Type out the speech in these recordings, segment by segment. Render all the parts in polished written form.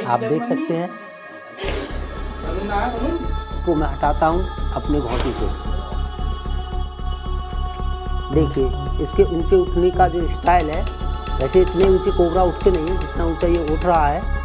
आप देख सकते हैं, इसको मैं हटाता हूँ अपने घोंटी से। देखिए इसके ऊंचे उठने का जो स्टाइल है, वैसे इतने ऊंचे कोबरा उठते नहीं हैं जितना ऊंचा ये उठ रहा है।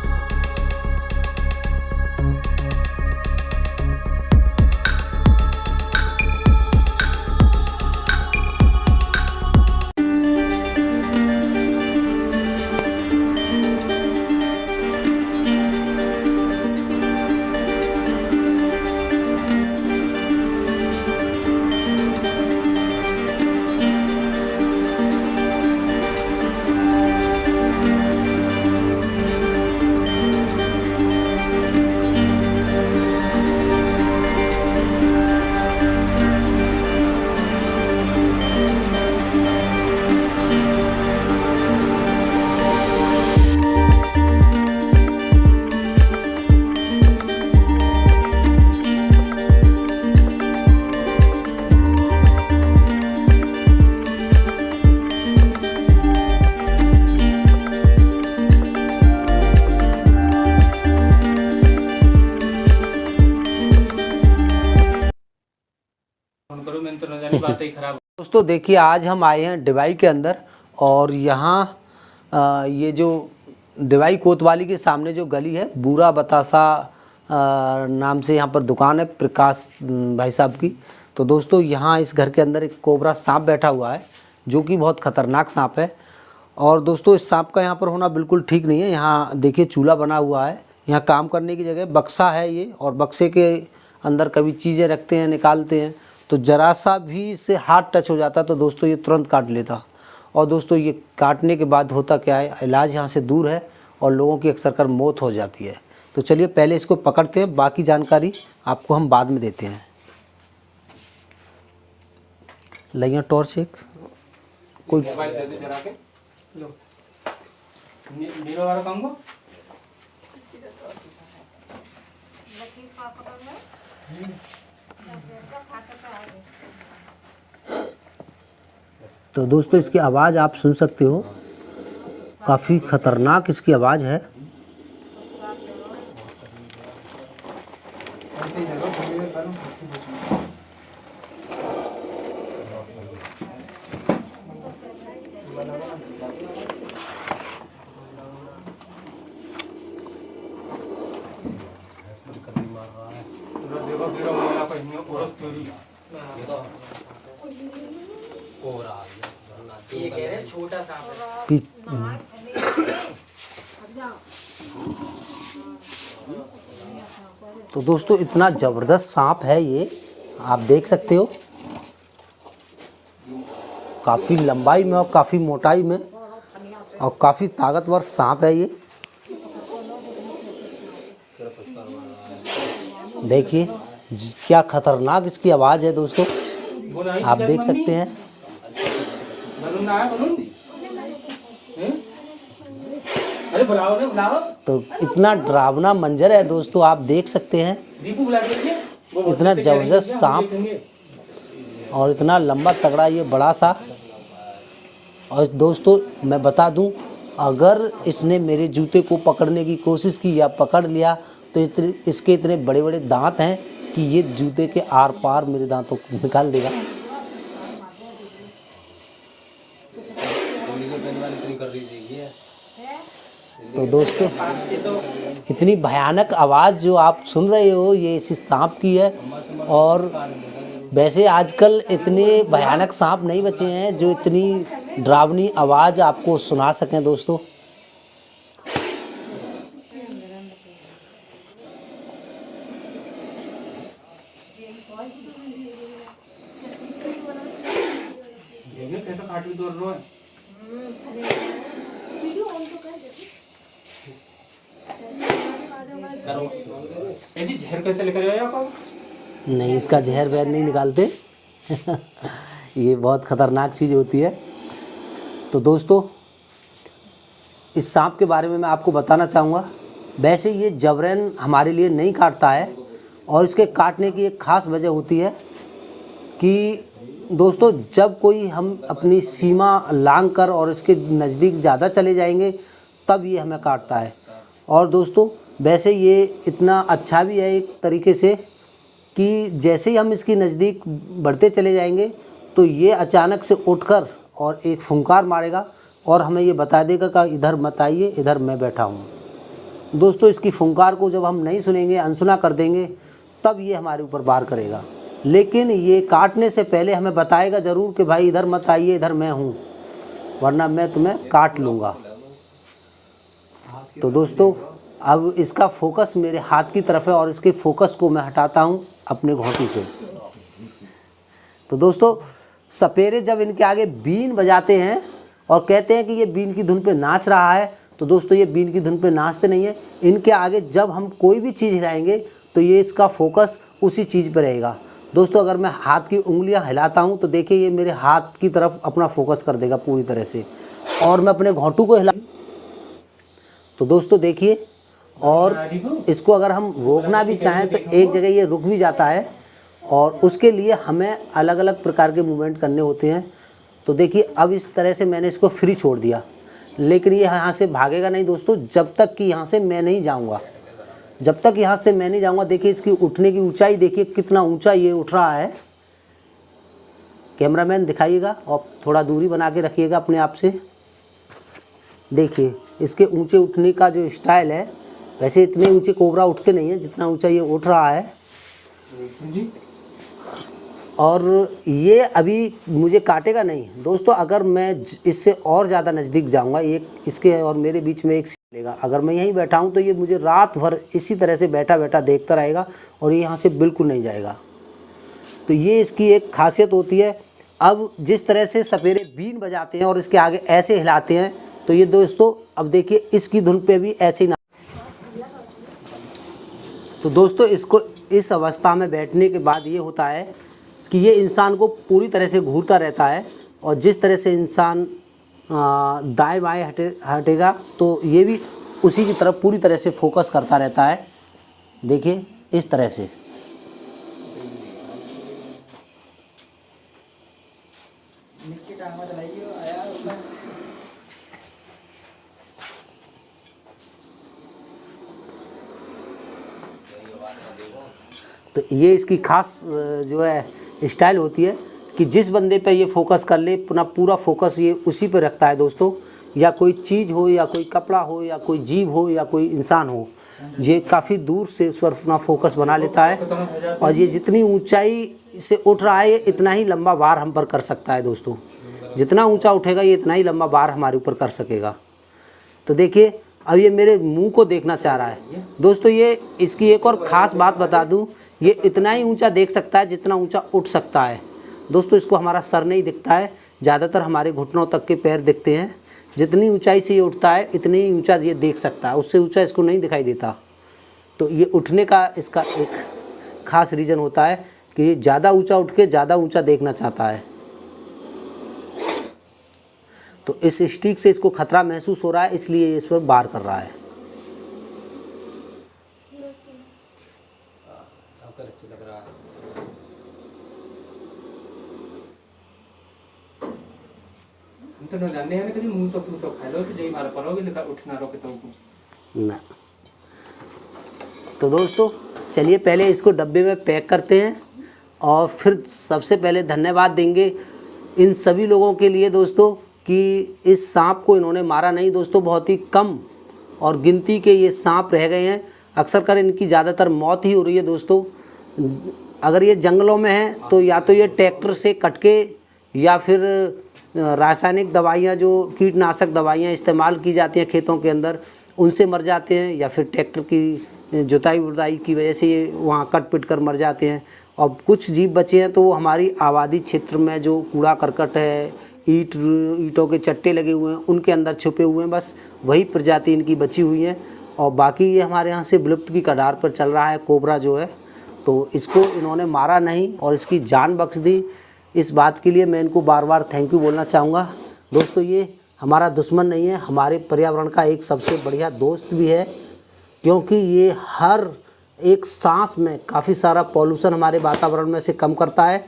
दोस्तों देखिए, आज हम आए हैं डिवाई के अंदर, और यहाँ ये जो डिवाई कोतवाली के सामने जो गली है, बूरा बतासा नाम से यहाँ पर दुकान है प्रकाश भाई साहब की। तो दोस्तों यहाँ इस घर के अंदर एक कोबरा सांप बैठा हुआ है, जो कि बहुत ख़तरनाक सांप है। और दोस्तों इस सांप का यहाँ पर होना बिल्कुल ठीक नहीं है। यहाँ देखिए चूल्हा बना हुआ है, यहाँ काम करने की जगह बक्सा है ये, और बक्से के अंदर कभी चीज़ें रखते हैं, निकालते हैं, तो ज़रा सा भी इससे हाथ टच हो जाता तो दोस्तों ये तुरंत काट लेता। और दोस्तों ये काटने के बाद होता क्या है, इलाज यहाँ से दूर है और लोगों की अक्सर कर मौत हो जाती है। तो चलिए पहले इसको पकड़ते हैं, बाकी जानकारी आपको हम बाद में देते हैं। लाइए टॉर्च एक कोई मोबाइल दे दे जरा के लो नीरो वाला काम को। तो दोस्तों इसकी आवाज़ आप सुन सकते हो, काफ़ी ख़तरनाक इसकी आवाज़ है। ये कह रहे छोटा सांप तो दोस्तों इतना ज़बरदस्त सांप है ये, आप देख सकते हो, काफ़ी लंबाई में और काफ़ी मोटाई में, और काफ़ी ताकतवर सांप है ये। देखिए क्या खतरनाक इसकी आवाज़ है दोस्तों, आप देख सकते हैं। तो इतना डरावना मंजर है दोस्तों, आप देख सकते हैं, इतना ज़बरदस्त सांप और इतना लंबा तगड़ा ये बड़ा सा। और दोस्तों मैं बता दूं, अगर इसने मेरे जूते को पकड़ने की कोशिश की या पकड़ लिया तो इसके इतने बड़े बड़े दांत हैं कि ये जूते के आर पार मेरे दांतों को निकाल देगा। तो दोस्तों इतनी भयानक आवाज़ जो आप सुन रहे हो ये इसी सांप की है। और वैसे आजकल इतने भयानक सांप नहीं बचे हैं जो इतनी डरावनी आवाज़ आपको सुना सकें दोस्तों। जहर कैसे लेकर आया आप? नहीं, इसका जहर वहर नहीं निकालते ये बहुत ख़तरनाक चीज़ होती है। तो दोस्तों इस सांप के बारे में मैं आपको बताना चाहूँगा। वैसे ये जबरन हमारे लिए नहीं काटता है, और इसके काटने की एक ख़ास वजह होती है कि दोस्तों जब कोई हम अपनी सीमा लांघ कर और इसके नज़दीक ज़्यादा चले जाएंगे तब ये हमें काटता है। और दोस्तों वैसे ये इतना अच्छा भी है एक तरीके से कि जैसे ही हम इसकी नज़दीक बढ़ते चले जाएंगे तो ये अचानक से उठकर और एक फुंकार मारेगा और हमें ये बता देगा कि इधर मत आइए, इधर मैं बैठा हूँ। दोस्तों इसकी फुंकार को जब हम नहीं सुनेंगे, अनसुना कर देंगे, तब ये हमारे ऊपर वार करेगा। लेकिन ये काटने से पहले हमें बताएगा ज़रूर कि भाई इधर मत आइए, इधर मैं हूँ, वरना मैं तुम्हें काट लूँगा। तो दोस्तों अब इसका फोकस मेरे हाथ की तरफ है और इसके फोकस को मैं हटाता हूँ अपने घोंटी से। तो दोस्तों सपेरे जब इनके आगे बीन बजाते हैं और कहते हैं कि ये बीन की धुन पे नाच रहा है, तो दोस्तों ये बीन की धुन पे नाचते नहीं है। इनके आगे जब हम कोई भी चीज़ हिलाएंगे तो ये इसका फोकस उसी चीज़ पर रहेगा। दोस्तों अगर मैं हाथ की उंगलियां हिलाता हूं तो देखिए ये मेरे हाथ की तरफ अपना फोकस कर देगा पूरी तरह से, और मैं अपने घोंटू को हिला तो दोस्तों देखिए, और इसको अगर हम रोकना भी चाहें तो एक जगह ये रुक भी जाता है और उसके लिए हमें अलग अलग प्रकार के मूवमेंट करने होते हैं। तो देखिए अब इस तरह से मैंने इसको फ्री छोड़ दिया, लेकिन ये यहाँ से भागेगा नहीं दोस्तों जब तक कि यहाँ से मैं नहीं जाऊँगा। जब तक यहाँ से मैं नहीं जाऊँगा, देखिए इसकी उठने की ऊंचाई देखिए कितना ऊंचा ये उठ रहा है। कैमरामैन दिखाइएगा और थोड़ा दूरी बना के रखिएगा अपने आप से। देखिए इसके ऊंचे उठने का जो स्टाइल है, वैसे इतने ऊंचे कोबरा उठते नहीं हैं जितना ऊंचा ये उठ रहा है। और ये अभी मुझे काटेगा नहीं दोस्तों। अगर मैं इससे और ज़्यादा नज़दीक जाऊंगा, एक इसके और मेरे बीच में एक लेगा, अगर मैं यहीं बैठा हूं तो ये मुझे रात भर इसी तरह से बैठा बैठा देखता रहेगा और ये यहाँ से बिल्कुल नहीं जाएगा। तो ये इसकी एक खासियत होती है। अब जिस तरह से सपेरे बीन बजाते हैं और इसके आगे ऐसे हिलाते हैं, तो ये दोस्तों अब देखिए इसकी धुन पे भी ऐसे ही ना। तो दोस्तों इसको इस अवस्था में बैठने के बाद ये होता है कि ये इंसान को पूरी तरह से घूरता रहता है, और जिस तरह से इंसान दाएं बाएं हटेगा तो ये भी उसी की तरफ पूरी तरह से फोकस करता रहता है। देखिए इस तरह से। तो ये इसकी खास जो है स्टाइल होती है कि जिस बंदे पे ये फोकस कर ले, अपना पूरा फोकस ये उसी पे रखता है दोस्तों। या कोई चीज़ हो, या कोई कपड़ा हो, या कोई जीव हो, या कोई इंसान हो, ये काफ़ी दूर से उस पर अपना फोकस बना लेता है। और ये जितनी ऊंचाई से उठ रहा है, ये इतना ही लंबा वार हम पर कर सकता है दोस्तों। जितना ऊंचा उठेगा ये इतना ही लंबा वार हमारे ऊपर कर सकेगा। तो देखिए अब ये मेरे मुंह को देखना चाह रहा है दोस्तों। ये इसकी एक और ख़ास बात बता दूं, ये इतना ही ऊंचा देख सकता है जितना ऊंचा उठ सकता है दोस्तों। इसको हमारा सर नहीं दिखता है, ज़्यादातर हमारे घुटनों तक के पैर दिखते हैं। जितनी ऊंचाई से ये उठता है इतनी ही ऊंचा ये देख सकता है, उससे ऊंचा इसको नहीं दिखाई देता। तो ये उठने का इसका एक ख़ास रीज़न होता है कि ये ज़्यादा ऊंचा उठ के ज़्यादा ऊंचा देखना चाहता है। तो इस स्टिक से इसको खतरा महसूस हो रहा है, इसलिए ये इस पर वार कर रहा है। ना तो दोस्तों चलिए पहले इसको डब्बे में पैक करते हैं, और फिर सबसे पहले धन्यवाद देंगे इन सभी लोगों के लिए दोस्तों कि इस सांप को इन्होंने मारा नहीं दोस्तों। बहुत ही कम और गिनती के ये सांप रह गए हैं। अक्सर कर इनकी ज़्यादातर मौत ही हो रही है दोस्तों। अगर ये जंगलों में है तो या तो ये ट्रैक्टर से कट के, या फिर रासायनिक दवाइयाँ जो कीटनाशक दवाइयाँ इस्तेमाल की जाती हैं खेतों के अंदर, उनसे मर जाते हैं, या फिर ट्रैक्टर की जुताई उड़ाई की वजह से ये वहाँ कट पिट कर मर जाते हैं। और कुछ जीव बचे हैं तो वो हमारी आबादी क्षेत्र में जो कूड़ा करकट है, ईंटों के चट्टे लगे हुए हैं, उनके अंदर छुपे हुए हैं, बस वही प्रजाति इनकी बची हुई है। और बाकी ये हमारे यहाँ से विलुप्त की कगार पर चल रहा है कोबरा जो है। तो इसको इन्होंने मारा नहीं और इसकी जान बख्श दी। इस बात के लिए मैं इनको बार बार थैंक यू बोलना चाहूँगा दोस्तों। ये हमारा दुश्मन नहीं है, हमारे पर्यावरण का एक सबसे बढ़िया दोस्त भी है, क्योंकि ये हर एक सांस में काफ़ी सारा पॉल्यूशन हमारे वातावरण में से कम करता है।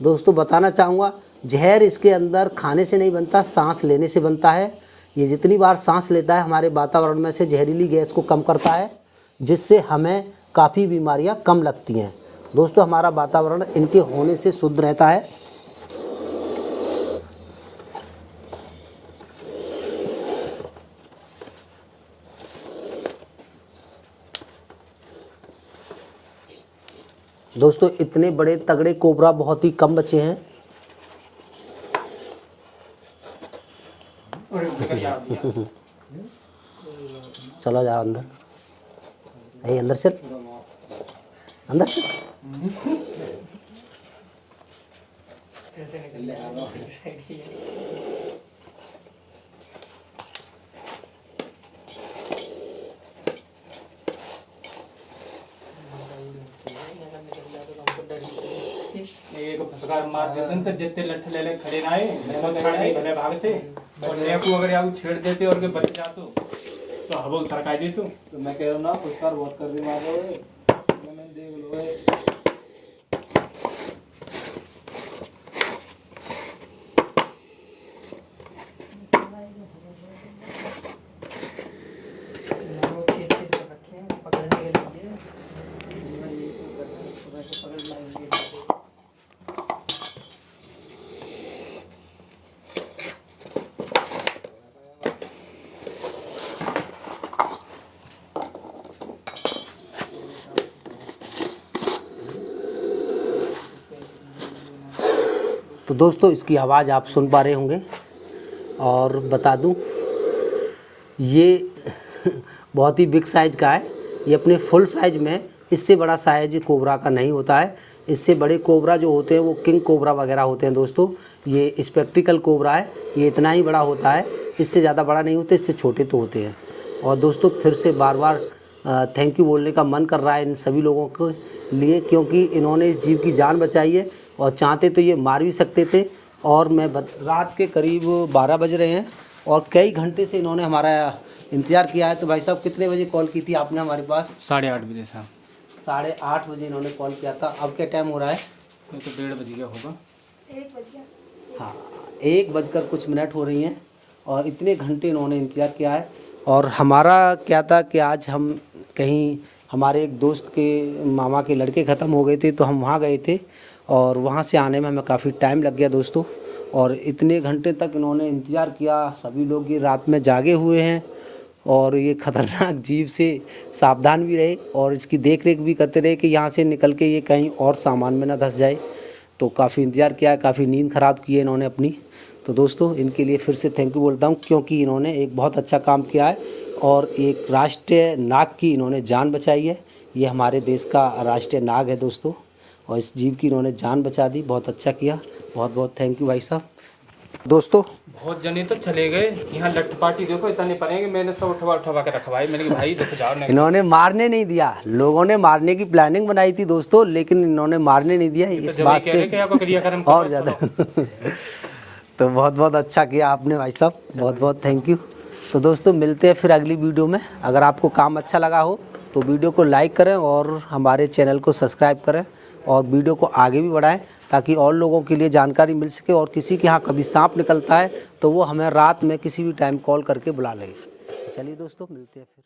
दोस्तों बताना चाहूँगा, जहर इसके अंदर खाने से नहीं बनता, सांस लेने से बनता है। ये जितनी बार सांस लेता है हमारे वातावरण में से जहरीली गैस को कम करता है, जिससे हमें काफ़ी बीमारियां कम लगती हैं। दोस्तों हमारा वातावरण इनके होने से शुद्ध रहता है। दोस्तों इतने बड़े तगड़े कोबरा बहुत ही कम बचे हैं। चलो जाओ अंदर, यही अंदर चल, अंदर चल। एक फसकार मार देते तो जितने लठ ले ले खड़े नाए बहुत छाड़ के भले भागते और नेकू अगर आऊ छेड़ देते और के बच जातो तो हबो सरकाई देतो। तो मैं कह रहा हूँ ना फसकार बहुत कर रही मार रहे मैं देख लो तो दोस्तों इसकी आवाज़ आप सुन पा रहे होंगे। और बता दूं ये बहुत ही बिग साइज़ का है। ये अपने फुल साइज़ में इससे बड़ा साइज कोबरा का नहीं होता है। इससे बड़े कोबरा जो होते हैं वो किंग कोबरा वगैरह होते हैं दोस्तों। ये स्पेक्ट्रिकल कोबरा है, ये इतना ही बड़ा होता है, इससे ज़्यादा बड़ा नहीं होते, इससे छोटे तो होते हैं। और दोस्तों फिर से बार बार थैंक यू बोलने का मन कर रहा है इन सभी लोगों के लिए, क्योंकि इन्होंने इस जीव की जान बचाई है और चाहते तो ये मार भी सकते थे। और मैं रात के करीब 12 बज रहे हैं और कई घंटे से इन्होंने हमारा इंतज़ार किया है। तो भाई साहब कितने बजे कॉल की थी आपने हमारे पास? 8:30 बजे साहब। 8:30 बजे इन्होंने कॉल किया था। अब क्या टाइम हो रहा है? तो 1:30 बज गया होगा। 1 बज गया। हाँ 1 बजकर कुछ मिनट हो रही हैं और इतने घंटे इन्होंने इंतज़ार किया है। और हमारा क्या था कि आज हम कहीं हमारे एक दोस्त के मामा के लड़के ख़त्म हो गए थे तो हम वहाँ गए थे और वहाँ से आने में हमें काफ़ी टाइम लग गया दोस्तों। और इतने घंटे तक इन्होंने इंतज़ार किया। सभी लोग ये रात में जागे हुए हैं और ये ख़तरनाक जीव से सावधान भी रहे और इसकी देख रेख भी करते रहे कि यहाँ से निकल के ये कहीं और सामान में ना धंस जाए। तो काफ़ी इंतज़ार किया, काफ़ी नींद ख़राब की है इन्होंने अपनी। तो दोस्तों इनके लिए फिर से थैंक यू बोलता हूँ, क्योंकि इन्होंने एक बहुत अच्छा काम किया है और एक राष्ट्रीय नाग की इन्होंने जान बचाई है। ये हमारे देश का राष्ट्रीय नाग है दोस्तों और इस जीव की इन्होंने जान बचा दी। बहुत अच्छा किया, बहुत बहुत थैंक यू भाई साहब। दोस्तों बहुत जने तो चले गए, यहाँ लठ पार्टी देखो इतने पड़ेंगे, मैंने सब उठवा के रखवाई। मैंने कहा भाई देखो जाओ। इन्होंने मारने नहीं दिया, लोगों ने मारने की प्लानिंग बनाई थी दोस्तों, लेकिन इन्होंने मारने नहीं दिया इस बात से और ज़्यादा। तो बहुत बहुत अच्छा किया आपने भाई साहब, बहुत बहुत थैंक यू। तो दोस्तों मिलते हैं फिर अगली वीडियो में। अगर आपको काम अच्छा लगा हो तो वीडियो को लाइक करें और हमारे चैनल को सब्सक्राइब करें और वीडियो को आगे भी बढ़ाएं ताकि और लोगों के लिए जानकारी मिल सके। और किसी के यहाँ कभी सांप निकलता है तो वो हमें रात में किसी भी टाइम कॉल करके बुला लें। चलिए दोस्तों मिलते हैं फिर।